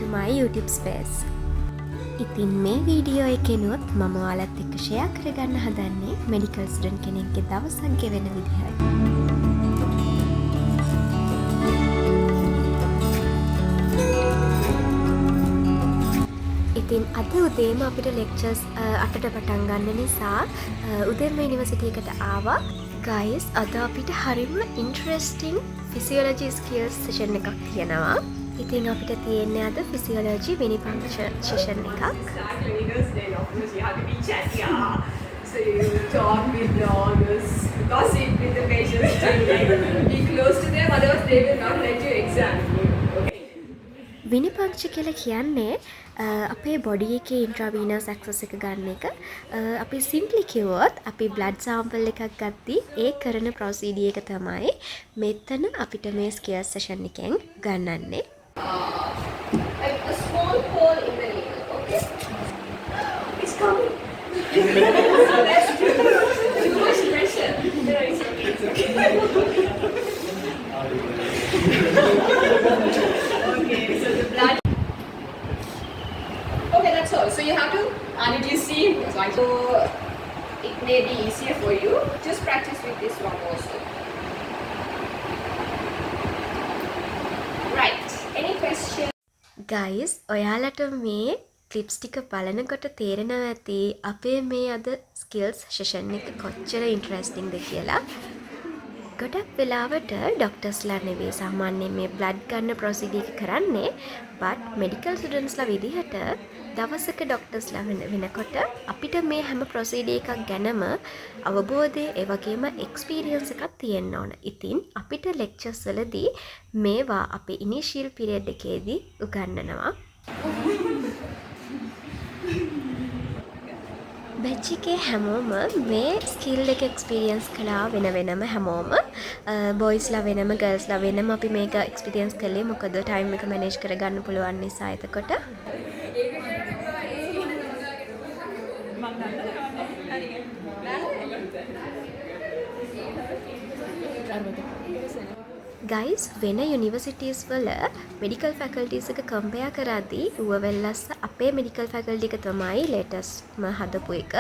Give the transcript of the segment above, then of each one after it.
to my YouTube space. ඉතින් මේ video එකෙනුත් මම ඔයාලත් එක්ක ෂෙයා කරගන්න හදන්නේ මෙඩිකල් ස්ටුඩන්ට් කෙනෙක්ගේ දවසක් ගෙවෙන විදිහයි. ඉතින් අද උදේම අපිට ලෙක්චර්ස් 8ට පටන් ගන්න නිසා උදේම යුනිවර්සිටි එකට ආවා. guys අද අපිට හරිම interesting physiology skills session එකක් තියෙනවා. ඉතින් අපිට තියෙන්නේ අද physiology venipuncture session එකක්. Clinical stage of course you have to be chatty. So you talk with all this gossip with the patients and be close to them, otherwise they will not let you examine you. Okay. Venipuncture කියලා කියන්නේ අපේ body එකේ ඉන්ට්‍රාවීනස් access එක ගන්න එක. අපි simply කිව්වොත් අපි බ්ලඩ් සැම්පල් එකක් ගත්තී ඒ කරන ප්‍රොසීඩියර් එක තමයි මෙතන අපිට මේ ස්කියර් සෙෂන් එකෙන් ගන්නන්නේ. Like a small hole in the needle, okay? It's coming. So that's too much pressure. No, it's okay. It's okay. Okay, so the blood. Okay, that's all. So you have to, did you see? So it may be easier for you. Just practice with this one also. Right. Any questions? guys ඔයාලට මේ clips ටික බලනකොට තේරෙනවා ඇති අපේ මේ අද skills session එක කොච්චර ඉන්ටරෙස්ටිංද කියලා. ගොඩක් වෙලාවට ඩොක්ටර්ස්ලා නෙවෙයි සාමාන්‍යයෙන් මේ බ්ලඩ් ගන්න ප්‍රොසීඩියර් එක කරන්නේ. but මෙඩිකල් ස්ටුඩන්ට්ස්ලා විදිහට දවසක ඩොක්ටර්ස්ලා වෙනකොට අපිට මේ හැම ප්‍රොසීඩියර් එකක් ගැනම අවබෝධය ඒ වගේම එක්ස්පීරියන්ස් එකක් තියෙන්න ඕන. ඉතින් අපිට ලෙක්චර්ස් වලදී මේවා අපේ ඉනිෂියල් පීරියඩ් එකේදී උගන්වනවා. බැච් එකේ හැමෝම මේ ස්කිල් එක එක්ස්පීරියන්ස් කළා වෙන වෙනම හැමෝම. බොයිස්ලා වෙනම ගර්ල්ස්ලා වෙනම අපි මේක එක්ස්පීරියන්ස් කළේ මොකද ටයිම් එක මැනේජ් කරගන්න පුළුවන් නිසා. එතකොට guys වෙන යුනිවර්සිටිස් වල මෙඩිකල් ෆැකල්ටිස් එක කම්පෙයාර් කරද්දී ඌවැල්ලස්ස අපේ මෙඩිකල් ෆැකල්ටි එක තමයි ලේටස්ට්ම හදපු එක.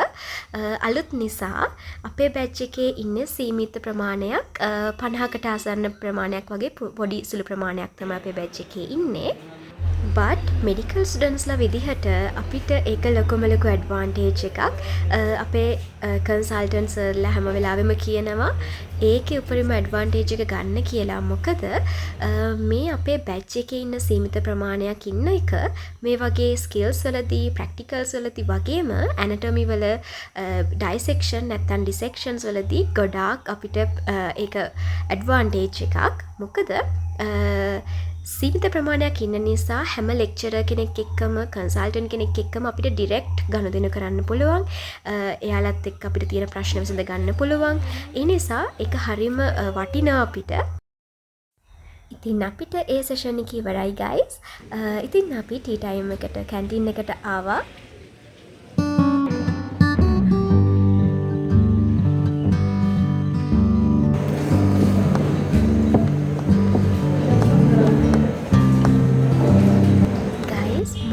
අලුත් නිසා අපේ බැච් එකේ ඉන්නේ සීමිත ප්‍රමාණයක් 50කට ආසන්න ප්‍රමාණයක් වගේ පොඩි සුළු ප්‍රමාණයක් තමයි අපේ බැච් එකේ ඉන්නේ. but medical students ලා විදිහට අපිට ඒක ලොකුම ලොකු ඇඩ්වාන්ටේජ් එකක්. අපේ කන්සල්ටන්ට්ස් ලා හැම වෙලාවෙම කියනවා ඒකේ උපරිම ඇඩ්වාන්ටේජ් එක ගන්න කියලා. මොකද මේ අපේ බැච් එකේ ඉන්න සීමිත ප්‍රමාණයක් ඉන්න එක මේ වගේ ස්කිල්ස් වලදී ප්‍රැක්ටිකල්ස් වලදී වගේම ඇනටොමි වල ඩයිසෙක්ෂන් නැත්නම් ඩිසෙක්ෂන්ස් වලදී ගොඩාක් අපිට ඒක ඇඩ්වාන්ටේජ් එකක්. මොකද සීමිත ප්‍රමාණයක් ඉන්න නිසා හැම ලෙක්චරර් කෙනෙක් එක්කම කන්සල්ටන්ට් කෙනෙක් එක්කම අපිට ඩිරෙක්ට් ගනුදෙනු කරන්න පුළුවන්. එයාලත් එක්ක අපිට තියෙන ප්‍රශ්න විසඳ ගන්න පුළුවන්. ඒ නිසා ඒක හරිම වටිනවා අපිට. ඉතින් අපිට ඒ සෙෂන් එක ඉවරයි guys. ඉතින් අපි ටී ටයිම් එකට කැන්ටින් එකට ආවා.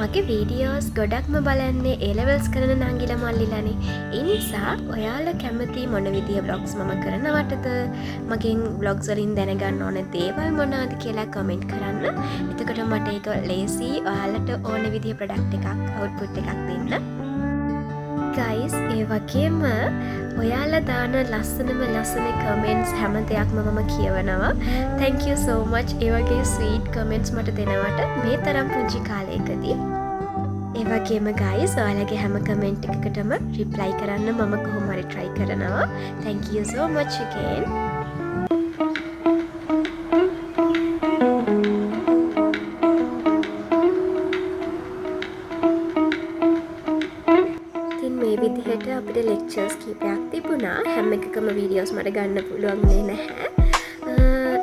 මගේ වීඩියෝස් ගොඩක්ම බලන්නේ A-levels කරන නංගිලා මල්ලිලානේ. ඒ නිසා ඔයාලා කැමති මොන විදිය vlogs මම කරනවටද මගෙන් vlogs වලින් දැනගන්න ඕන දේවල් මොනවද කියලා කමෙන්ට් කරන්න. එතකොට මට ඒක ලේසි ඔයාලට ඕන විදිය ප්‍රොඩක්ට් එකක් අවුට්පුට් එකක් දෙන්න. guys ඒ වගේම ඔයාලා දාන ලස්සන කමෙන්ට්ස් හැම දෙයක්ම මම කියවනවා. thank you so much ඒ වගේ sweet comments මට දෙනවට මේ තරම් පුංචි කාලයකදී. ඒ වගේම guys ඔයාලගේ හැම කමෙන්ට් එකකටම reply කරන්න මම කොහොම හරි try කරනවා. thank you so much again. විදිහට අපිට ලෙක්චර්ස් කීපයක් තිබුණා. හැම එකකම වීඩියෝස් මට ගන්න පුළුවන් වෙන්නේ නැහැ.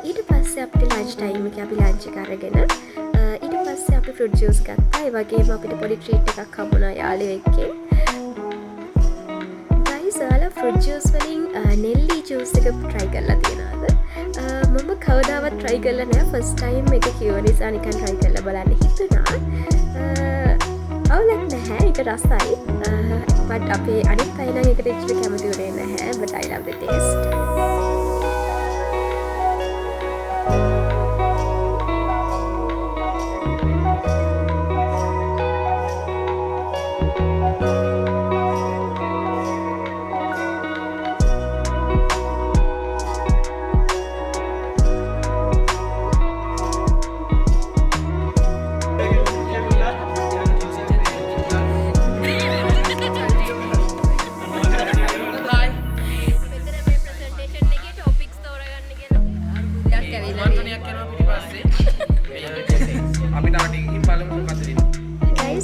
ඊට පස්සේ අපිට ලන්ච් ටයිම් එකේ අපි ලන්ච් එක අරගෙන ඊට පස්සේ අපි ෆෘට් ජූස් ගත්තා. ඒ වගේම අපිට පොඩි ට්‍රීට් එකක් හම්බුණා යාළුවෙක් එක්කෙන්. guys ඔයාලා ෆෘට් ජූස් වලින් නෙල්ලි ජූස් එක try කරලා තියෙනවද? මම කවදාවත් try කරලා නෑ. first time එක කිව්ව නිසා නිකන් try කරලා බලන්න හිතුණා. අවුලක් නැහැ. ඒක රසයි. but අපේ අනිත් අය නම් ඒකට එච්චර කැමති වෙන්නේ නැහැ. but I love the taste.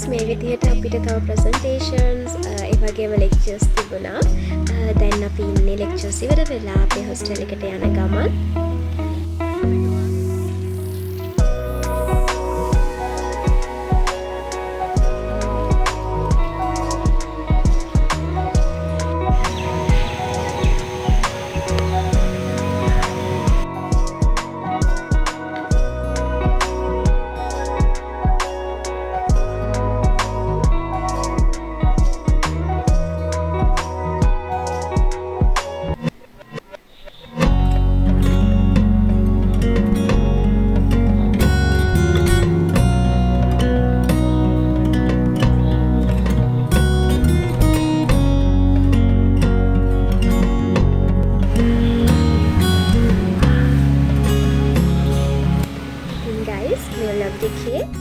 මේ විදිහට අපිට තව ප්‍රසන්ටේෂන්ස් ඒ වගේම ලෙක්චර්ස් තිබුණා. දැන් අපි ඉන්නේ ලෙක්චර්ස් ඉවර වෙලා අපේ හොස්ටල් එකට යන ගමන්.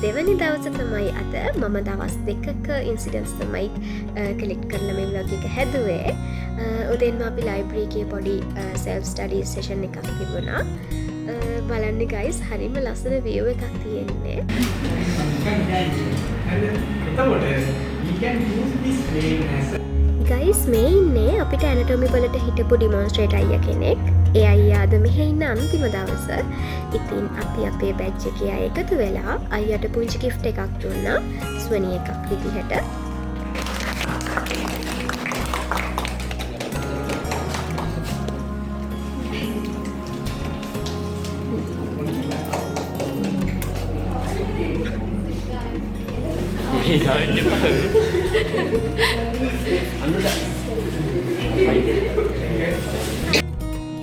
දෙවනි දවස තමයි අද. මම දවස් දෙකක ඉන්සිඩන්ස් තමයි කලෙක්ට් කරලා මේ vlog එක හැදුවේ. උදේන්ම අපි ලයිබ්‍රරි එකේ පොඩි self study session එකක් තිබුණා. බලන්න guys, හරිම ලස්සන view එකක් තියෙන්නේ. ගයිස් මේ ඉන්නේ අපිට ඇනටොමි වලට හිටපු ඩිමොන්ස්ට්‍රේටර් අයියා කෙනෙක්. ඒ අයියාද මෙහෙ ඉන්න අන්තිම දවස. ඉතින් අපි අපේ බැච් එකේ අය එකතු වෙලා අයියාට පුංචි gift එකක් දුන්නා. ස්වනි එකක් විදිහට.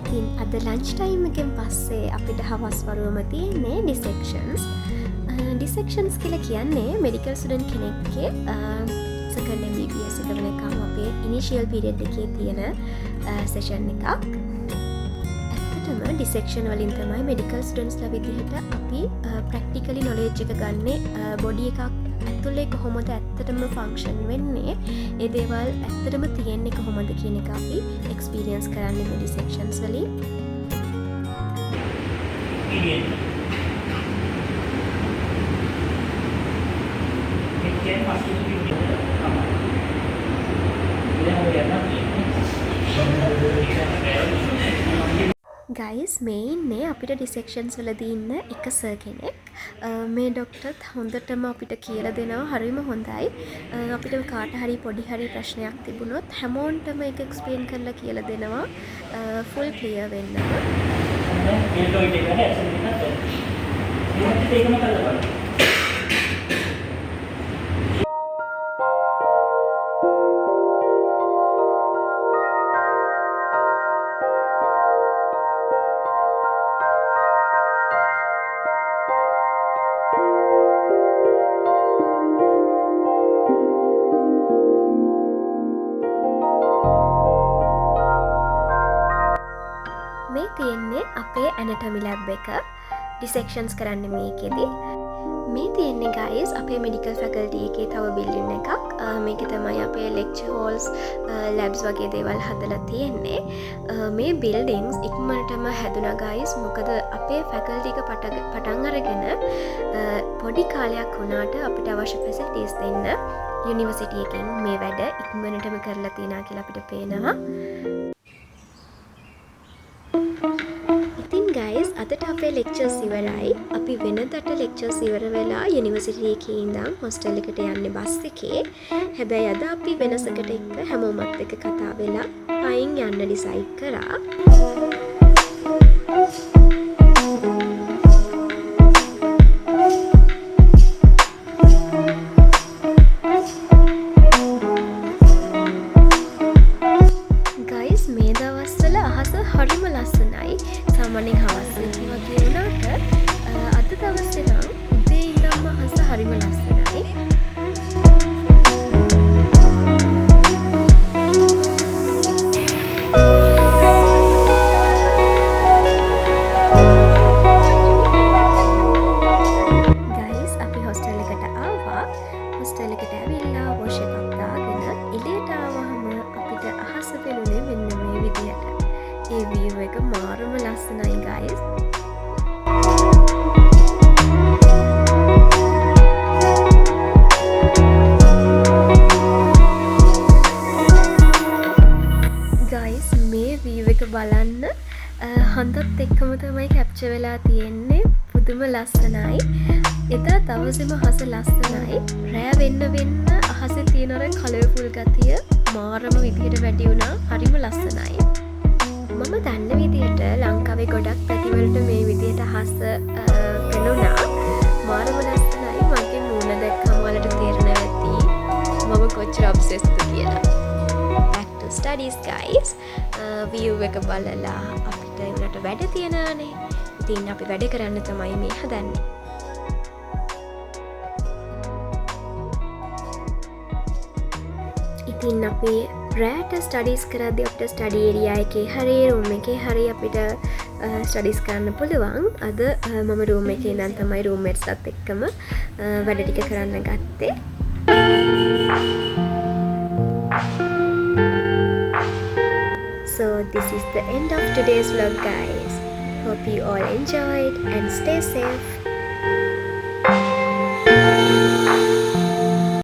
ඉතින් අද ලන්ච් ටයිම් එකෙන් පස්සේ අපිට හවස් වරුවම තියෙන්නේ ඩිසෙක්ෂන්ස්. ඩිසෙක්ෂන්ස් කියලා කියන්නේ මෙඩිකල් ස්ටුඩන්ට් කෙනෙක්ගේ සෙකන්ඩ් MBBS එක වෙනකම් අපේ ඉනිෂියල් පීරියඩ් එකේ තියෙන සෙෂන් එකක්. ඇත්තටම ඩිසෙක්ෂන් වලින් තමයි මෙඩිකල් ස්ටුඩන්ට්ස්ලා විදිහට අපි ප්‍රැක්ටිකලි නොලෙජ් එක ගන්නේ බොඩි එකක් ඇතුලේ කොහොමද ඇත්තටම ෆන්ක්ෂන් වෙන්නේ, ඒ දේවල් ඇත්තටම තියෙන්නේ කොහොමද කියන එක අපි එක්ස්පීරියන්ස් කරන්නේ මේ ඩිසෙක්ෂන්ස් වලින්. ගයිස් මේ ඉන්නේ අපිට ඩිසෙක්ෂන්ස් වලදී ඉන්න එක සර් කෙනෙක්. මේ ඩොක්ටර්ත් හොඳටම අපිට කියලා දෙනවා, හරිම හොඳයි. අපිට කාට හරි පොඩි හරි ප්‍රශ්නයක් තිබුණොත් හැමෝන්ටම ඒක එක්ස්ප්ලেইন කරලා කියලා දෙනවා ෆුල් ක්ලියර් වෙන්න. මේ තියෙන්නේ අපේ ඇනටොමි ලැබ් එක. ඩිසෙක්ෂන්ස් කරන්න මේකෙදි. මේ තියෙන්නේ ගයිස් අපේ මෙඩිකල් ෆැකල්ටි එකේ තව බිල්ඩින් එකක්. මේක තමයි අපේ ලෙක්චර් හෝල්ස්, ලැබ්ස් වගේ දේවල් හදලා තියෙන්නේ. මේ බිල්ඩින්ග්ස් ඉක්මනටම හැදුනා ගයිස්. මොකද අපේ ෆැකල්ටි එක පටන් අරගෙන පොඩි කාලයක් වුණාට අපිට අවශ්‍ය ෆැසිලිටිස් දෙන්න යුනිවර්සිටි එකෙන් මේ වැඩ ඉක්මනටම කරලා තියෙනවා කියලා අපිට පේනවා. ඉතින් ගයිස් අදට අපේ ලෙක්චර්ස් ඉවරයි. අපි වෙනදට ලෙක්චර්ස් ඉවර වෙලා යුනිවර්සිටි එකේ ඉඳන් හොස්ටල් එකට යන්නේ බස් එකේ. හැබැයි අද අපි වෙනසකට එක්ක හැමෝමත් එක්ක කතා වෙලා පයින් යන්න ඩිසයිඩ් කරා. ලස්සනයි guys. guys මේ view එක බලන්න හඳත් එක්කම තමයි කැප්චර් වෙලා තියෙන්නේ. පුදුම ලස්සනයි. එදා දවසේම අහස ලස්සනයි. රෑ වෙන්න අහසේ තියෙන අර කලර්ෆුල් ගතිය මාරම විදිහට වැඩි වුණා. හරිම ලස්සනයි. මම දන්න විදිහට ලංකාවේ ගොඩක් පැතිවලට මේ විදිහට අහස පෙනුණා. මාරම ලස්සනයි. මගේ මූණ දැක්කම වලට තේරෙනවා ඇති මම කොච්චර ඔබ්සෙස්ඩ්ද කියලා. back to studies guys. view එක බලලා අපිට උනට වැඩ තියනනේ. ඉතින් අපි වැඩ කරන්න තමයි මේ හදන්නේ. ඉතින් අපි රෑට ස්ටඩීස් කරද්දී අපිට ස්ටඩි ඒරියා එකේ හරි රූම් එකේ හරි අපිට ස්ටඩීස් කරන්න පුළුවන්. අද මම රූම් එකේ ඉඳන් තමයි රූම්මේට්ස්ලත් එක්කම වැඩ ටික කරන්න ගත්තේ. So this is the end of today's vlog guys. Hope you all enjoyed and stay safe.